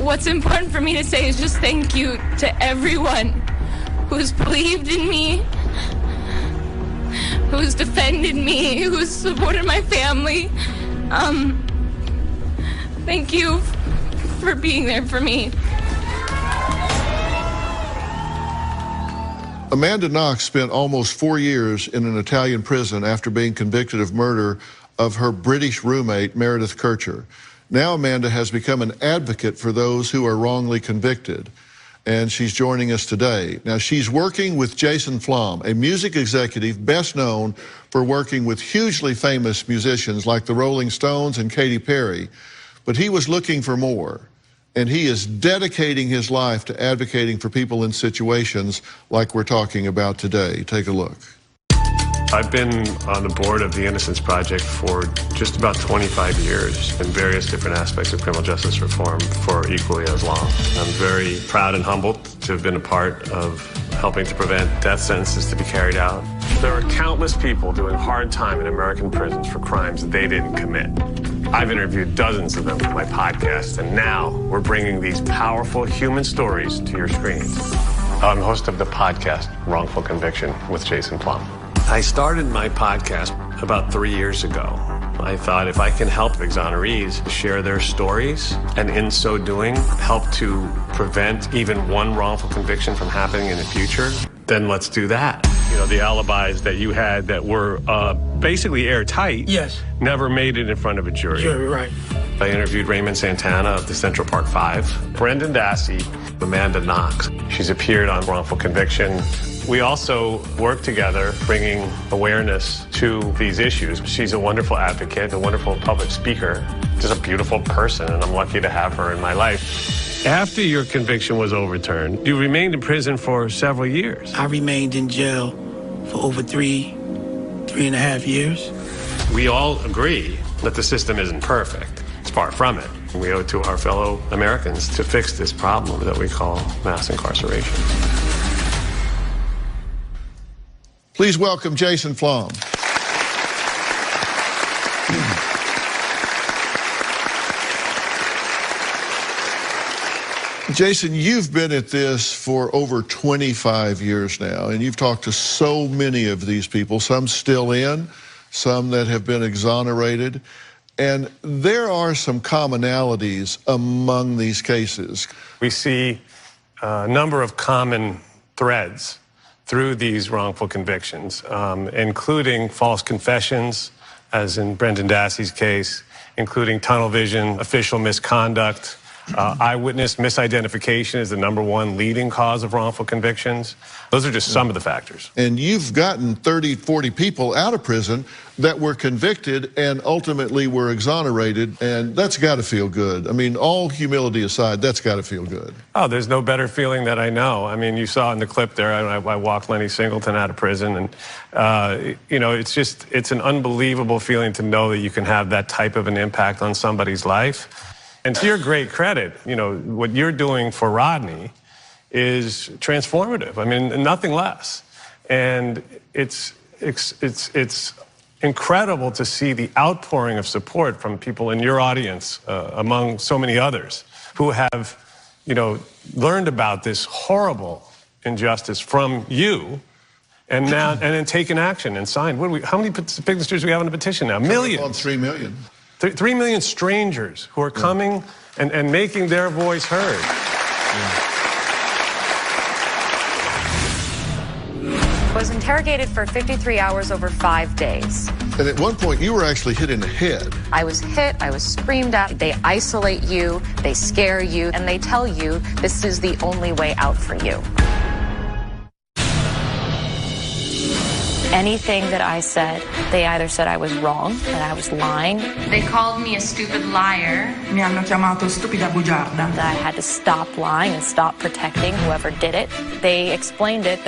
what's important for me to say is just thank you to everyone who's believed in me, who's defended me, who's supported my family. Thank you for being there for me. Amanda Knox spent almost 4 years in an Italian prison after being convicted of murder of her British roommate, Meredith Kercher. Now Amanda has become an advocate for those who are wrongly convicted, and she's joining us today. Now, she's working with Jason Flom, a music executive best known for working with hugely famous musicians like the Rolling Stones and Katy Perry, but he was looking for more. And he is dedicating his life to advocating for people in situations like we're talking about today. Take a look. I've been on the board of the Innocence Project for just about 25 years in various different aspects of criminal justice reform for equally as long. I'm very proud and humbled to have been a part of helping to prevent death sentences to be carried out. There are countless people doing hard time in American prisons for crimes that they didn't commit. I've interviewed dozens of them for my podcast, and now we're bringing these powerful human stories to your screens. I'm host of the podcast, Wrongful Conviction with Jason Flom. I started my podcast about 3 years ago. I thought if I can help exonerees share their stories, and in so doing, help to prevent even one wrongful conviction from happening in the future, then let's do that. You know, the alibis that you had that were basically airtight, yes, never made it in front of a jury. Sure, right. I interviewed Raymond Santana of the Central Park Five, Brendan Dassey, Amanda Knox. She's appeared on Wrongful Conviction. We also work together bringing awareness to these issues. She's a wonderful advocate, a wonderful public speaker, just a beautiful person, and I'm lucky to have her in my life. After your conviction was overturned, you remained in prison for several years. I remained in jail for over three and a half years. We all agree that the system isn't perfect. It's far from it. We owe it to our fellow Americans to fix this problem that we call mass incarceration. Please welcome Jason Flom. Jason, you've been at this for over 25 years now, and you've talked to so many of these people, some still in, some that have been exonerated, and there are some commonalities among these cases. We see a number of common threads through these wrongful convictions, including false confessions, as in Brendan Dassey's case, including tunnel vision, official misconduct. Eyewitness misidentification is the #1 leading cause of wrongful convictions. Those are just some of the factors. And you've gotten 30, 40 people out of prison that were convicted and ultimately were exonerated, and that's got to feel good. I mean, all humility aside, that's got to feel good. Oh, there's no better feeling that I know. I mean, you saw in the clip there, I walked Lenny Singleton out of prison, and you know, it's an unbelievable feeling to know that you can have that type of an impact on somebody's life. And to your great credit, you know, what you're doing for Rodney is transformative. I mean, nothing less. And it's incredible to see the outpouring of support from people in your audience, among so many others, who have, you know, learned about this horrible injustice from you, and now and then taken action and signed. How many signatures do we have on the petition now? Millions. On 3 million. 3 million strangers who are coming and making their voice heard. I was interrogated for 53 hours over 5 days. And at one point, you were actually hit in the head. I was hit, I was screamed at. They isolate you, they scare you, and they tell you this is the only way out for you. Anything that I said, they either said I was wrong and I was lying. They called me a stupid liar. Mi hanno chiamato stupida bugiarda. That I had to stop lying and stop protecting whoever did it. They explained it.